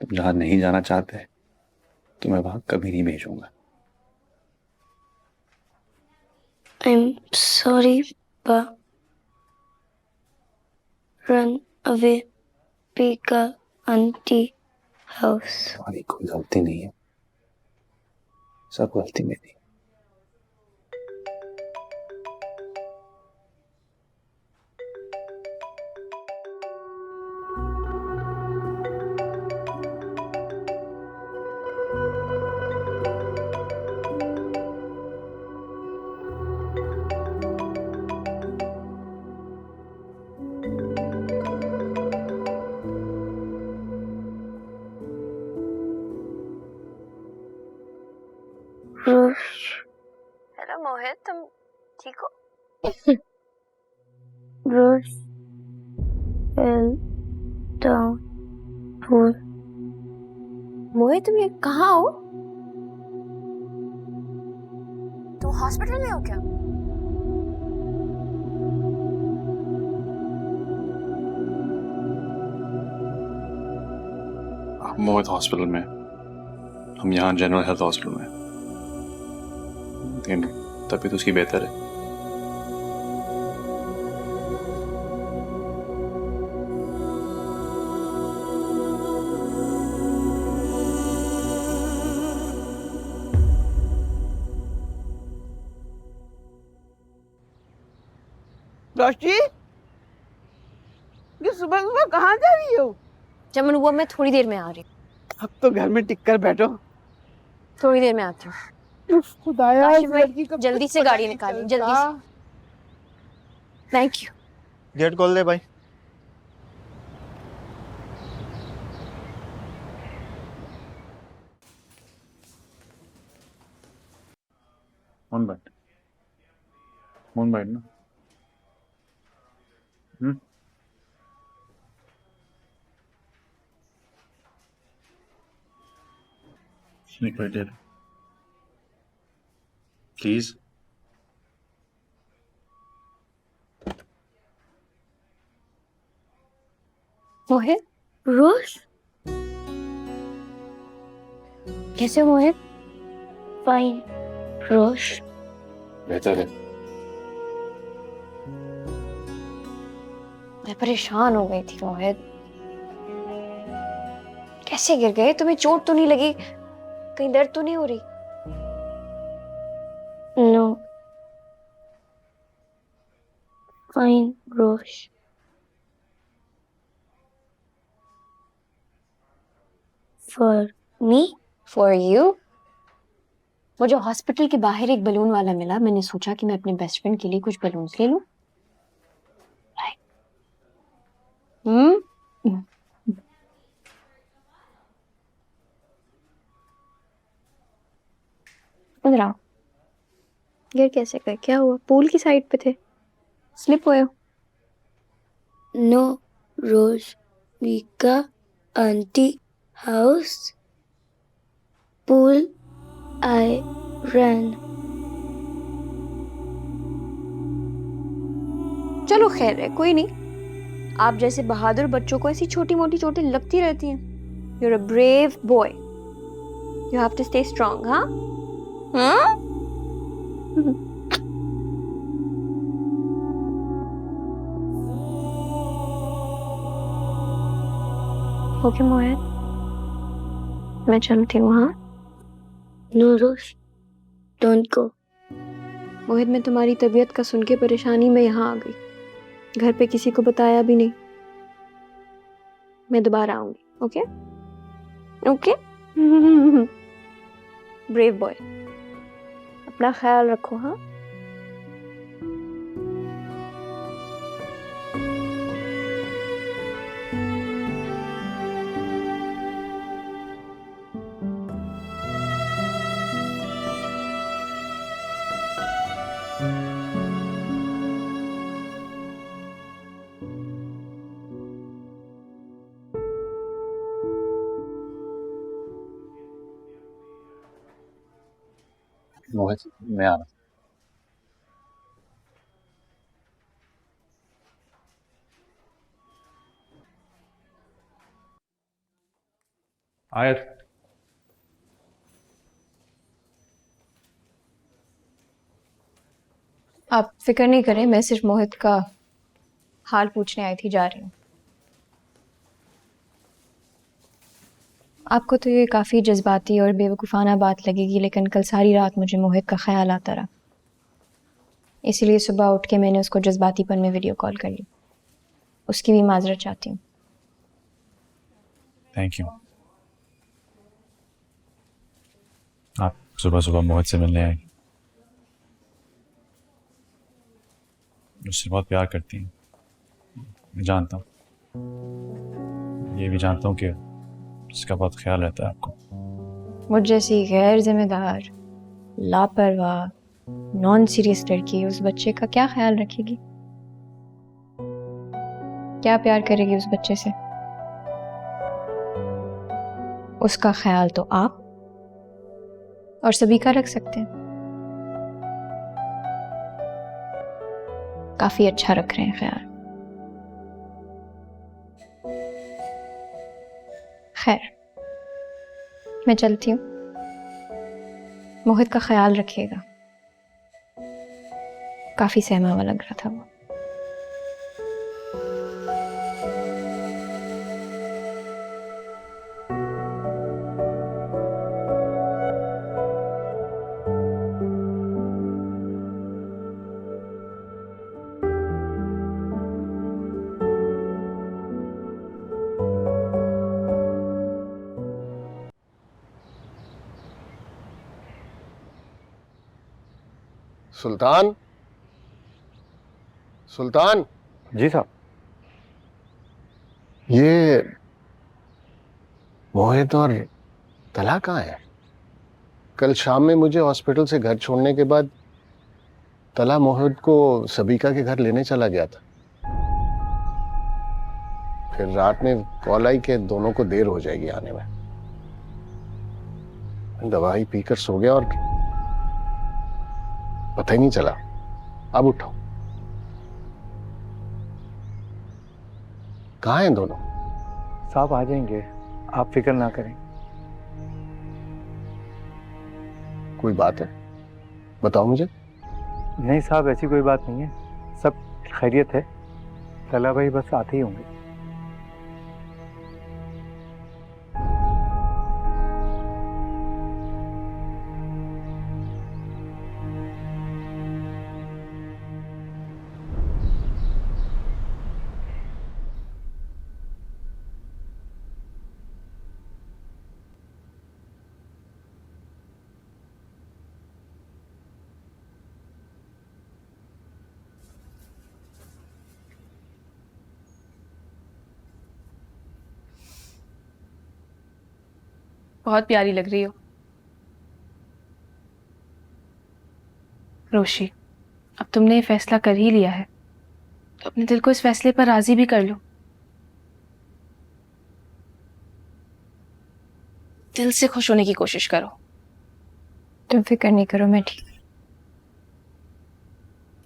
तुम जहां नहीं जाना चाहते तो मैं वहां कभी नहीं भेजूंगा। I'm sorry, Pa. Run away. Pika auntie house. तुम्हारी कोई गलती नहीं है, सब गलती मेरी। हेलो मोहित, तुम ठीक हो? Rose fell down pool. मोहित, तुम ये कहाँ हो? तुम हॉस्पिटल में हो क्या? मोहित हॉस्पिटल में, हम यहाँ जनरल हेल्थ हॉस्पिटल में, लेकिन तबीयत उसकी बेहतर है। रोशनी, ये सुबह सुबह कहाँ जा रही हो? चमन, वो मैं थोड़ी देर में आ रही हूँ। अब तो घर में टिक कर बैठो। थोड़ी देर में आती हूँ। खुदाया, काशिफ भाई, जल्दी से गाड़ी निकालिए, जल्दी से। Thank you. गेट खोल दे भाई। मून बाइट ना। स्नेक बाइट दे, प्लीज। मोहित, रोज कैसे हो मोहित? Fine, Rose. बेहतर है। मैं परेशान हो गई थी मोहित। कैसे गिर गए? तुम्हें चोट तो नहीं लगी? कहीं दर्द तो नहीं हो रही? नो फाइन रोश। For me? For you? मुझे हॉस्पिटल के बाहर एक बलून वाला मिला, मैंने सोचा कि मैं अपने बेस्ट फ्रेंड के लिए कुछ बलून्स ले लूं। इधर आओ। गिर कैसे गए? क्या हुआ? पूल की साइड पे थे, स्लिप हुए हो? नो रोज, वीका aunty house pool I run. चलो खैर है, कोई नहीं। आप जैसे बहादुर बच्चों को ऐसी छोटी मोटी चोटें लगती रहती हैं। You're a brave boy. You have to stay strong, हाँ? हाँ? ओके मोहित, मैं चलती हूँ। हाँ? No rose, don't go. मोहित, मैं तुम्हारी तबीयत का सुन के परेशानी में यहाँ आ गई, घर पे किसी को बताया भी नहीं। मैं दोबारा आऊंगी। Okay okay? ब्रेव बॉय, अपना ख्याल रखो। हाँ? मोहित, मैं आ रहा। आयत, आप फिक्र नहीं करें, मैं सिर्फ मोहित का हाल पूछने आई थी, जा रही हूँ। आपको तो ये काफ़ी जज्बाती और बेवकूफ़ाना बात लगेगी, लेकिन कल सारी रात मुझे मोहित का ख्याल आता रहा, इसीलिए सुबह उठ के मैंने उसको जज्बातीपन में वीडियो कॉल कर ली। उसकी भी माजरत चाहती हूँ। Thank you. आप सुबह सुबह मोहित से मिलने आए। मुझसे बहुत प्यार करती हैं, मैं जानता हूँ। ये भी जानता हूँ कि उसका बहुत ख्याल रहता है आपको। मुझ जैसी गैर जिम्मेदार, लापरवाह, नॉन सीरियस लड़की उस बच्चे का क्या ख्याल रखेगी? क्या प्यार करेगी उस बच्चे से? उसका ख्याल तो आप और सभी का रख सकते हैं। काफी अच्छा रख रहे हैं ख्याल। खैर, मैं चलती हूँ। मोहित का ख्याल रखिएगा। काफी सहमा हुआ लग रहा था वो। सुल्तान, सुल्तान। जी साहब। ये मोहित और तला कहाँ है? कल शाम में मुझे हॉस्पिटल से घर छोड़ने के बाद तला मोहित को सबीका के घर लेने चला गया था। फिर रात में कॉल आई कि दोनों को देर हो जाएगी आने में। दवाई पीकर सो गया और पता ही नहीं चला। अब उठो। कहाँ हैं दोनों? साहब आ जाएंगे, आप फिक्र ना करें। कोई बात है? बताओ मुझे। नहीं साहब, ऐसी कोई बात नहीं है, सब खैरियत है। तला भाई बस आते ही होंगे। बहुत प्यारी लग रही हो रोशी। अब तुमने ये फैसला कर ही लिया है तो अपने दिल को इस फैसले पर राजी भी कर लो। दिल से खुश होने की कोशिश करो। तुम फिक्र नहीं करो, मैं ठीक।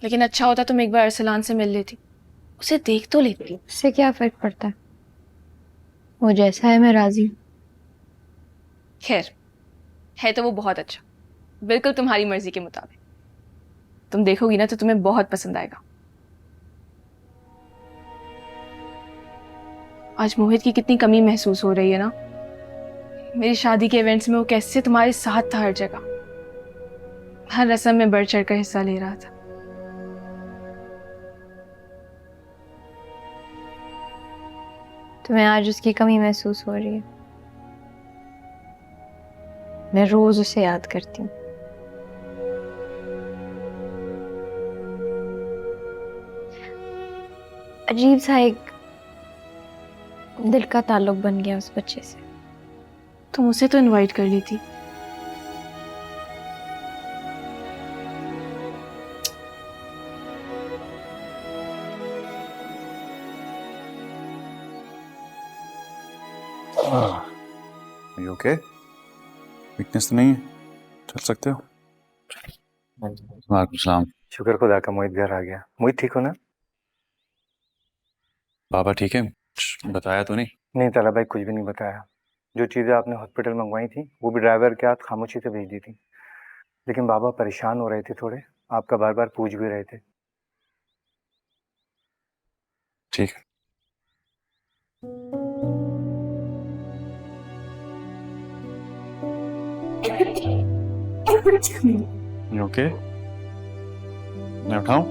लेकिन अच्छा होता तुम एक बार अरसलान से मिल लेती, उसे देख तो लेती। उससे क्या फर्क पड़ता है, वो जैसा है मैं राजी हूँ। खैर है तो वो बहुत अच्छा, बिल्कुल तुम्हारी मर्जी के मुताबिक। तुम देखोगी ना तो तुम्हें बहुत पसंद आएगा। आज मोहित की कितनी कमी महसूस हो रही है ना। मेरी शादी के इवेंट्स में वो कैसे तुम्हारे साथ था, हर जगह हर रस्म में बढ़ चढ़ कर हिस्सा ले रहा था। तुम्हें आज उसकी कमी महसूस हो रही है। मैं रोज उसे याद करती हूँ। अजीब सा एक दिल का ताल्लुक बन गया उस बच्चे से। तुम उसे तो इनवाइट कर ली थी। You okay? वीकनेस तो नहीं है, चल सकते हो। वालेकुम सलाम। शुक्र खुदा का, मोहित घर आ गया। मोहित ठीक हो ना? बाबा ठीक है? कुछ बताया तो नहीं? नहीं तला भाई, कुछ भी नहीं बताया। जो चीज़ें आपने हॉस्पिटल मंगवाई थी वो भी ड्राइवर के हाथ खामोशी से भेज दी थी। लेकिन बाबा परेशान हो रहे थे थोड़े, आपका बार बार पूछ भी रहे थे। ठीक है। You okay? मैं उठाऊं?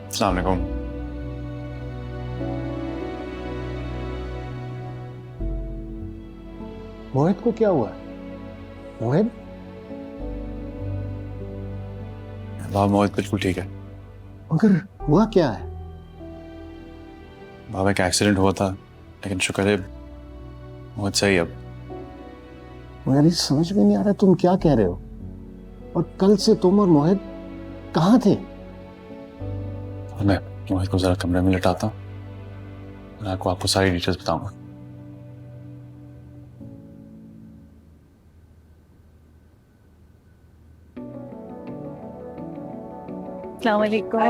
अस्सलाम वालेकुम। मोहित को क्या हुआ? मोहित? बाबा मोहित बिल्कुल ठीक है। मगर हुआ क्या है? बाबा का एक्सीडेंट हुआ था, लेकिन शुक्र है मोहित सही अब। मेरी समझ में नहीं आ रहा तुम क्या कह रहे हो। और कल से तुम और मोहित कहाँ थे? मैं मोहित को जरा कमरे में लिटाता हूँ और आपको सारी डिटेल्स बताऊंगा। अस्सलाम वालेकुम।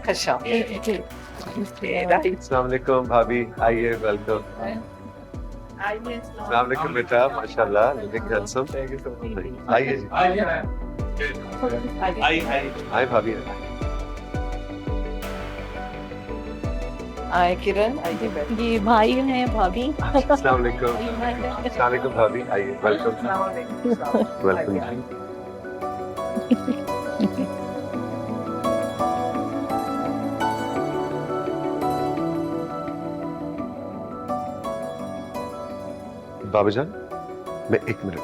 अस्सलाम वालेकुम भाभी, आइए, वेलकम। अस्सलाम वालेकुम बेटा, माशाल्लाह, लुकिंग हैंडसम। आइए जी। आइए भाभी। आए किरण, ये भाई हैं भाभी। अस्सलाम वालेकुम। अस्सलाम वालेकुम भाभी, आइए, वेलकम। वेलकम। बाबा जान, मैं 1 मिनट।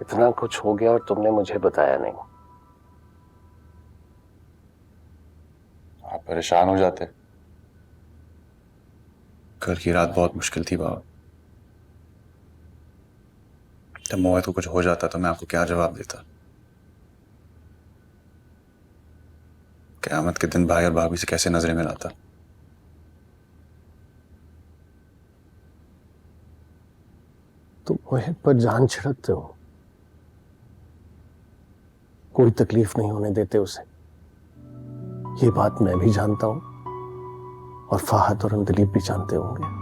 इतना कुछ हो गया और तुमने मुझे बताया नहीं। आप परेशान हो जाते। कल की रात बहुत मुश्किल थी बाबा। जब मोहित को कुछ हो जाता तो मैं आपको क्या जवाब देता? क़यामत के दिन भाई और भाभी से कैसे नजरें मिलाता? तुम मोहित पर जान छिड़कते हो। कोई तकलीफ नहीं होने देते उसे। ये बात मैं भी जानता हूं और फाहद और अंदलीब भी जानते होंगे।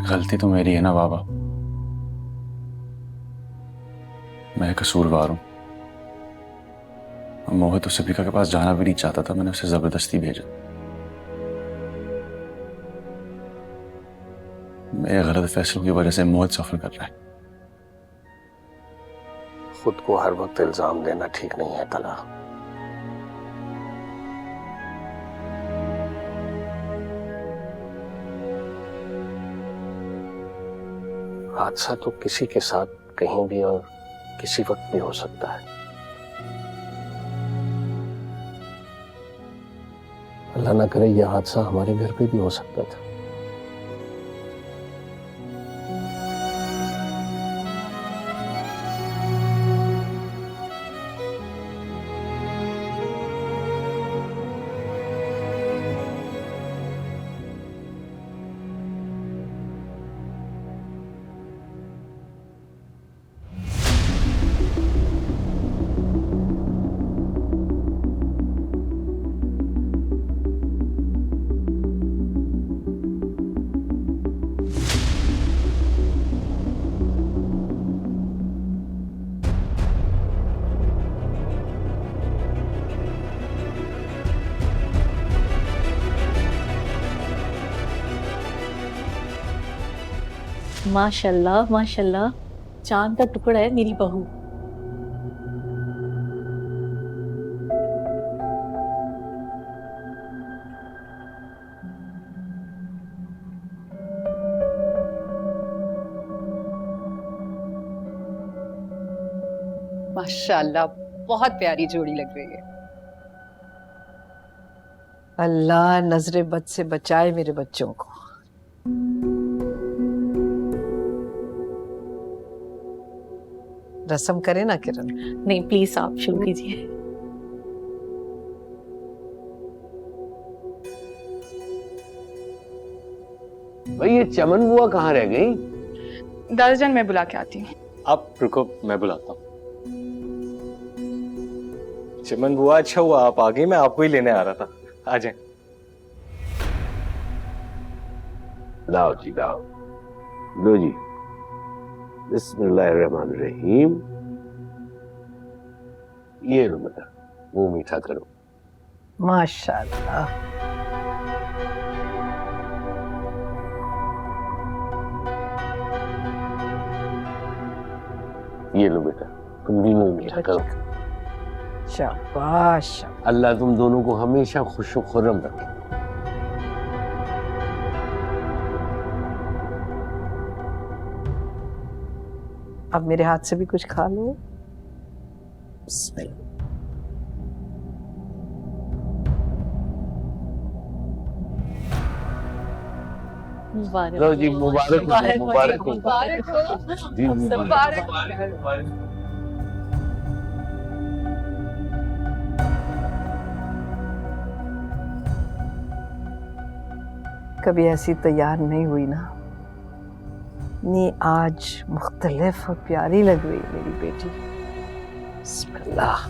गलती तो मेरी है ना बाबा, मैं कसूरवार हूं। मोहित उस सबिका के पास जाना भी नहीं चाहता था, मैंने उसे जबरदस्ती भेजा। मेरे गलत फैसलों की वजह से मोहित सफर कर रहा है। खुद को हर वक्त इल्जाम देना ठीक नहीं है तला। हादसा तो किसी के साथ कहीं भी और किसी वक्त भी हो सकता है। अल्लाह ना करे यह हादसा हमारे घर पे भी हो सकता था। माशाल्लाह माशाल्लाह, चांद का टुकड़ा है मेरी बहू। माशाल्लाह, बहुत प्यारी जोड़ी लग रही है। अल्लाह नजरे बद से बचाए मेरे बच्चों को। रस्म करें ना किरण? नहीं प्लीज आप शुरू कीजिए। भाई ये चमन बुआ कहाँ रह गई? दादाजान मैं बुला के आती हूँ। आप रुको, मैं बुलाता हूँ। चमन बुआ, अच्छा हुआ आप आ गई, मैं आपको ही लेने आ रहा था। आ जाए। लाओ जी लाओ, लो जी। बिस्मिल्लाहिर्रहमानिर्रहीम। ये लो बेटा, मुंह मीठा करो। माशाल्लाह। ये लो बेटा, तुम भी मुंह मीठा करो। शाबाश। अल्लाह तुम दोनों को हमेशा खुश व खुर्रम रखे। अब मेरे हाथ से भी कुछ खा लो। बिस्मिल्लाह। मुबारक लो जी, मुबारक हो, मुबारक हो। मुबारक हो। जी मुबारक। कभी ऐसी तैयार नहीं हुई ना, नहीं आज मुख्तलिफ और प्यारी लग रही मेरी बेटी। बिस्मिल्लाह।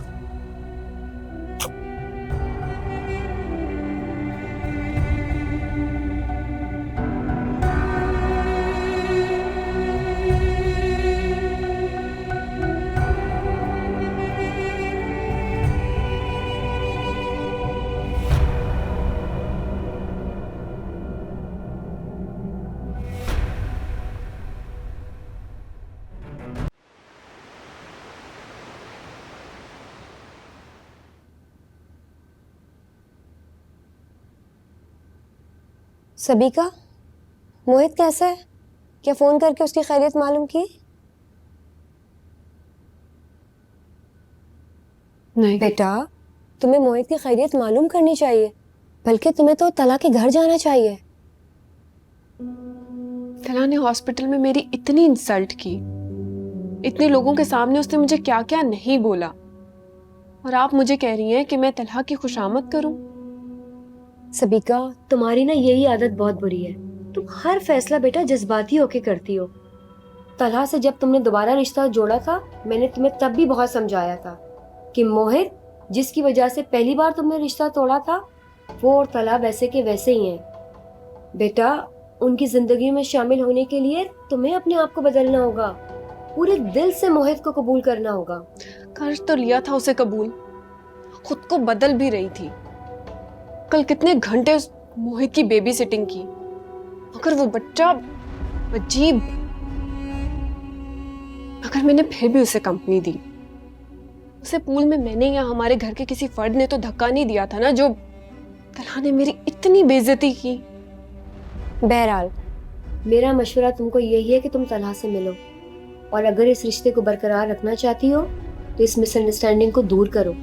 सबिका, मोहित कैसा है? क्या फोन करके उसकी खैरियत मालूम की? नहीं बेटा, तुम्हें मोहित की खैरियत मालूम करनी चाहिए, बल्कि तुम्हें तो तला के घर जाना चाहिए। तला ने हॉस्पिटल में मेरी इतनी इंसल्ट की, इतने लोगों के सामने उसने मुझे क्या क्या नहीं बोला, और आप मुझे कह रही हैं कि मैं तलहा की खुशामद करूं? सबीका, तुम्हारी ना यही आदत बहुत बुरी है। तुम हर फैसला बेटा जज्बाती होके करती हो। तलहा से जब तुमने दोबारा रिश्ता जोड़ा था, मैंने तुम्हें तब भी बहुत समझाया था कि मोहित, जिसकी वजह से पहली बार तुमने रिश्ता तोड़ा था, वो और तलहा वैसे के वैसे ही हैं। बेटा, उनकी जिंदगी में शामिल होने के लिए तुम्हें अपने आप को बदलना होगा। पूरे दिल से मोहित को कबूल करना होगा। कर तो लिया था उसे कबूल, खुद को बदल भी रही थी। कल कितने घंटे उस मोहित की बेबी सिटिंग की, मगर वो बच्चा अजीब। अगर मैंने फिर भी उसे कंपनी दी, उसे पूल में मैंने या हमारे घर के किसी फर्द ने तो धक्का नहीं दिया था ना, जो तलहा ने मेरी इतनी बेइज्जती की। बहरहाल, मेरा मशवरा तुमको यही है कि तुम तलहा से मिलो, और अगर इस रिश्ते को बरकरार रखना चाहती हो तो इस मिसअंडरस्टैंडिंग को दूर करो।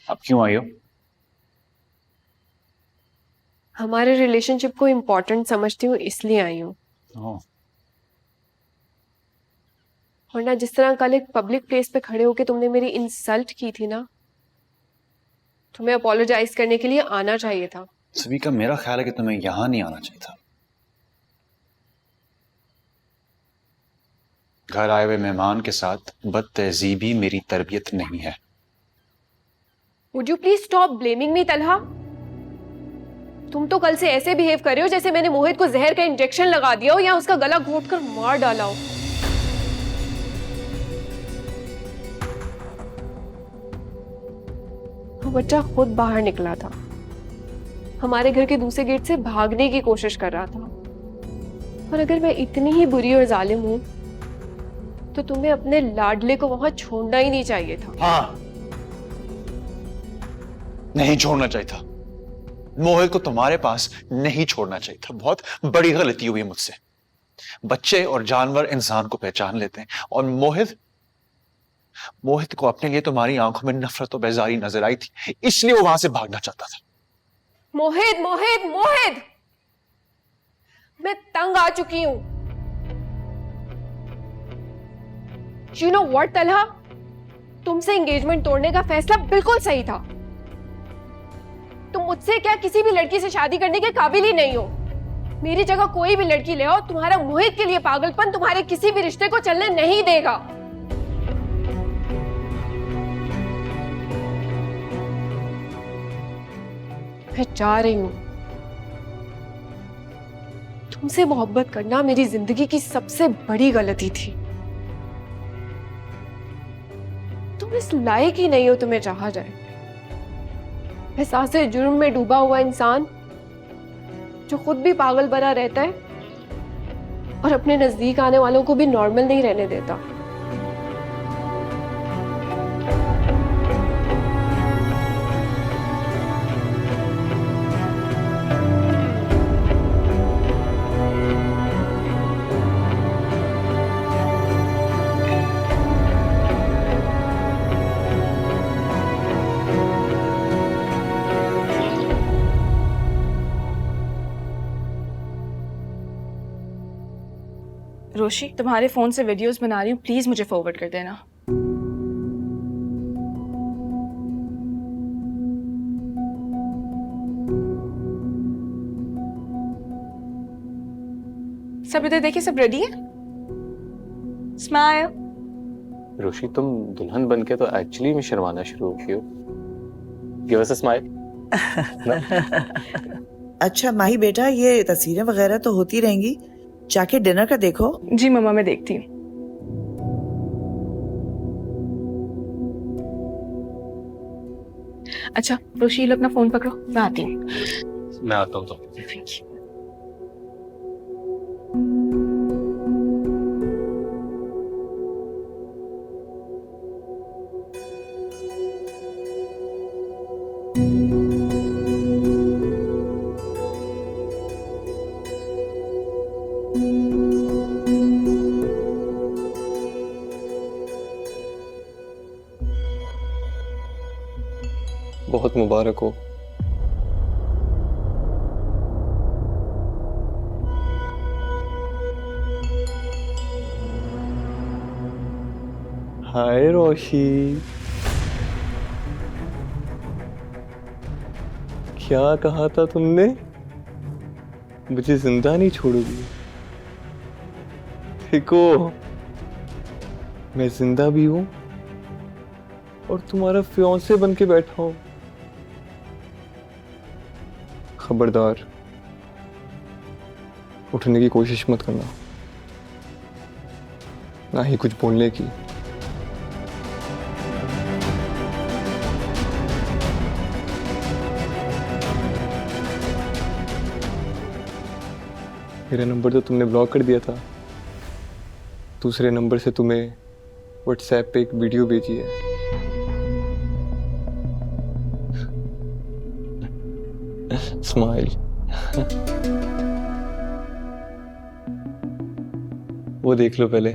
अब क्यों आई हो? हमारे रिलेशनशिप को इम्पोर्टेंट समझती हूँ, इसलिए आई हूँ। वरना जिस तरह कल एक पब्लिक प्लेस पे खड़े होके तुमने मेरी इंसल्ट की थी ना, तुम्हें अपोलोजाइज करने के लिए आना चाहिए था। सभी का मेरा ख्याल है कि तुम्हें यहां नहीं आना चाहिए था। घर आए हुए मेहमान के साथ बदतहजीबी मेरी तरबियत नहीं है। Would you please stop blaming me, Talha? तुम तो कल से ऐसे बिहेव कर रहे हो जैसे मैंने मोहित को जहर का इंजेक्शन लगा दिया हो या उसका गला घोंटकर मार डाला हो। वो बच्चा खुद बाहर निकला था, हमारे घर के दूसरे गेट से भागने की कोशिश कर रहा था। और अगर मैं इतनी ही बुरी और जालिम हूं तो तुम्हें अपने लाडले को वहां छोड़ना ही नहीं चाहिए था। हाँ, नहीं छोड़ना चाहिए था। मोहित को तुम्हारे पास नहीं छोड़ना चाहिए था। बहुत बड़ी गलती हुई मुझसे। बच्चे और जानवर इंसान को पहचान लेते हैं, और मोहित को अपने लिए तुम्हारी आंखों में नफरत और बेजारी नजर आई थी, इसलिए वो वहां से भागना चाहता था। मोहित मोहित मोहित, मैं तंग आ चुकी हूं। You know what, Talha? तुमसे एंगेजमेंट तोड़ने का फैसला बिल्कुल सही था। तुम मुझसे क्या किसी भी लड़की से शादी करने के काबिल ही नहीं हो। मेरी जगह कोई भी लड़की ले आओ, तुम्हारा मोहित के लिए पागलपन तुम्हारे किसी भी रिश्ते को चलने नहीं देगा। मैं जा रही हूं। तुमसे मोहब्बत करना मेरी जिंदगी की सबसे बड़ी गलती थी। तुम इस लायक ही नहीं हो तुम्हें चाहा जाए। एहसासे जुर्म में डूबा हुआ इंसान जो खुद भी पागल बना रहता है और अपने नजदीक आने वालों को भी नॉर्मल नहीं रहने देता। रोशी, तुम्हारे फोन से वीडियोस बना रही हूँ, प्लीज मुझे फॉरवर्ड कर देना। सब इधर देखिए, सब रेडी है। स्माइल। रोशी, तुम दुल्हन बनके तो एक्चुअली में शर्माना शुरू हो गई हो। Give us a smile. अच्छा माही बेटा, ये तस्वीरें वगैरह तो होती रहेंगी, जाके डिनर का देखो। जी मम्मा, मैं देखती हूँ। अच्छा रोशील, अपना फोन पकड़ो, मैं आती हूँ। मैं आता हूँ तो। बहुत मुबारक हो। हाय रोशी, क्या कहा था तुमने? मुझे जिंदा नहीं छोड़ोगी? देखो, मैं जिंदा भी हूं और तुम्हारा फियांसे बन के बैठा हूं। खबरदार, उठने की कोशिश मत करना, ना ही कुछ बोलने की। मेरा नंबर तो तुमने ब्लॉक कर दिया था। दूसरे नंबर से तुम्हें व्हाट्सएप पे एक वीडियो भेजी है। स्माइल। वो देख लो पहले।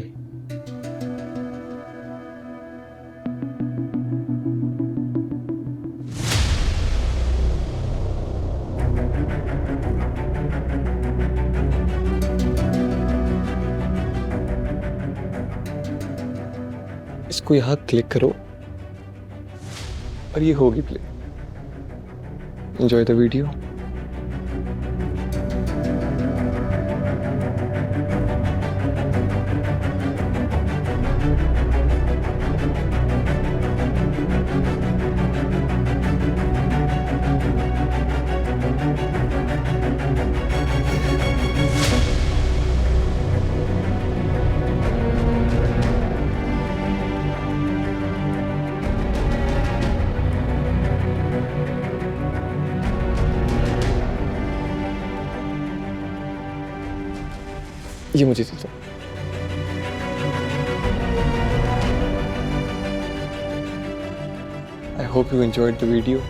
इसको यहां क्लिक करो और ये होगी प्ले। Enjoy the video. ये मुझे दे दो। I hope you enjoyed the video.